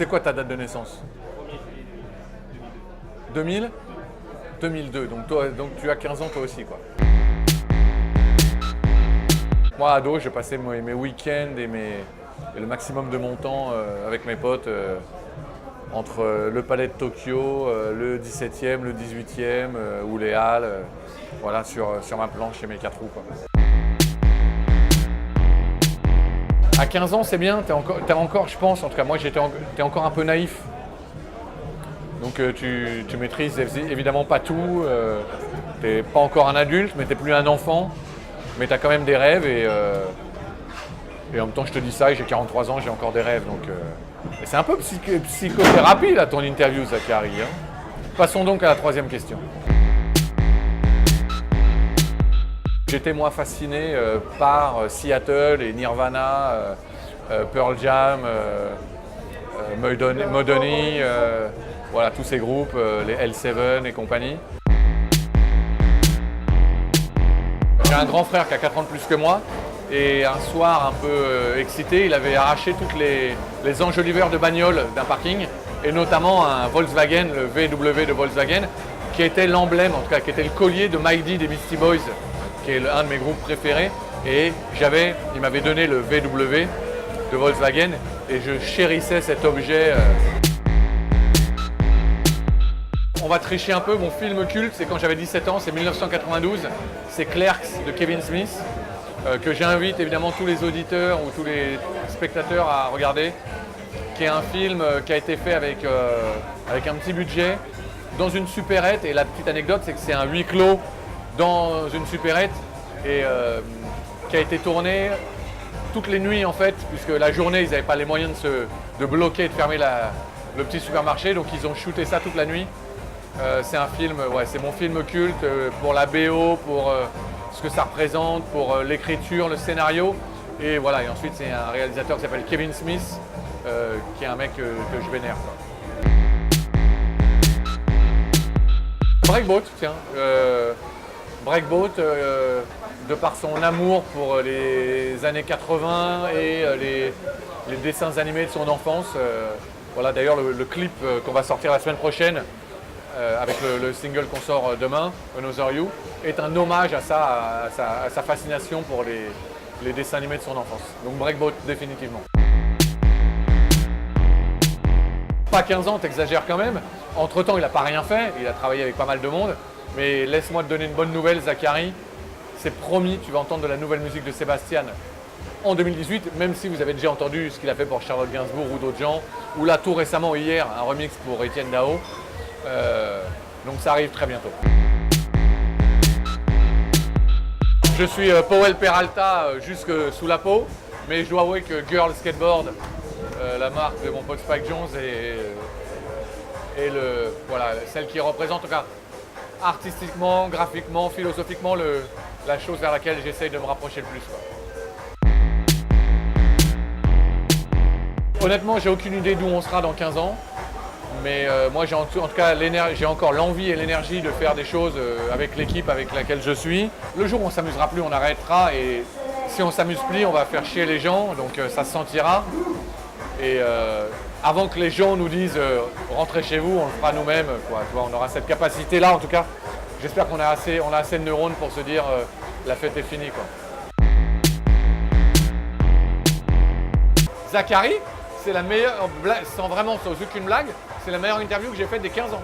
C'est quoi ta date de naissance? 2000 2002, donc tu as 15 ans toi aussi, quoi. Moi, ado, je passais mes week-ends et le maximum de mon temps avec mes potes entre le Palais de Tokyo, le 17e, le 18e ou les Halles, voilà, sur ma planche et mes 4 roues, quoi. À 15 ans, c'est bien, t'es encore, je pense, en tout cas moi, t'es encore un peu naïf. Donc tu maîtrises évidemment pas tout, t'es pas encore un adulte, mais t'es plus un enfant, mais t'as quand même des rêves et en même temps je te dis ça et j'ai 43 ans, j'ai encore des rêves. Donc c'est un peu psychothérapie là ton interview, Zachary, hein. Passons donc à la troisième question. J'étais moi fasciné par Seattle et Nirvana, Pearl Jam, Modoni, voilà, tous ces groupes, les L7 et compagnie. J'ai un grand frère qui a 4 ans de plus que moi et un soir un peu excité, il avait arraché toutes les enjoliveurs de bagnoles d'un parking et notamment un Volkswagen, le VW de Volkswagen, qui était l'emblème, en tout cas qui était le collier de Mike D des Beastie Boys, qui est un de mes groupes préférés. Et il m'avait donné le VW de Volkswagen et je chérissais cet objet. On va tricher un peu, mon film culte, c'est quand j'avais 17 ans, c'est 1992, c'est Clerks de Kevin Smith, que j'invite évidemment tous les auditeurs ou tous les spectateurs à regarder, qui est un film qui a été fait avec un petit budget, dans une supérette, et la petite anecdote, c'est que c'est un huis clos dans une supérette, et qui a été tourné toutes les nuits en fait, puisque la journée, ils n'avaient pas les moyens de bloquer et de fermer le petit supermarché, donc ils ont shooté ça toute la nuit. C'est un film, ouais, c'est mon film culte pour la BO, pour ce que ça représente, pour l'écriture, le scénario. Et voilà, et ensuite c'est un réalisateur qui s'appelle Kevin Smith, qui est un mec que je vénère, quoi. Breakboat, tiens. Breakboat, de par son amour pour les années 80 et les dessins animés de son enfance. Voilà, d'ailleurs le clip qu'on va sortir la semaine prochaine, avec le single qu'on sort demain, Another You, est un hommage à ça, à sa fascination pour les dessins animés de son enfance. Donc Breakboat, définitivement. Pas 15 ans, t'exagères quand même. Entre-temps, il n'a pas rien fait, il a travaillé avec pas mal de monde. Mais laisse-moi te donner une bonne nouvelle, Zachary. C'est promis, tu vas entendre de la nouvelle musique de Sébastien en 2018, même si vous avez déjà entendu ce qu'il a fait pour Charlotte Gainsbourg ou d'autres gens, ou là tout récemment, hier, un remix pour Etienne Dao. Donc ça arrive très bientôt. Je suis Powell Peralta jusque sous la peau, mais je dois avouer que Girl Skateboard, la marque de mon pote Spike Jones, est voilà, celle qui représente, en tout cas artistiquement, graphiquement, philosophiquement, la chose vers laquelle j'essaye de me rapprocher le plus, quoi. Honnêtement, j'ai aucune idée d'où on sera dans 15 ans. Mais moi, en tout cas, j'ai encore l'envie et l'énergie de faire des choses avec l'équipe avec laquelle je suis. Le jour où on ne s'amusera plus, on arrêtera. Et si on ne s'amuse plus, on va faire chier les gens. Donc ça se sentira. Et avant que les gens nous disent rentrez chez vous, on le fera nous-mêmes, quoi. Tu vois, on aura cette capacité-là, en tout cas. J'espère qu'on a assez de neurones pour se dire la fête est finie, quoi. Zachary, c'est la meilleure, sans aucune blague, c'est la meilleure interview que j'ai faite des 15 ans.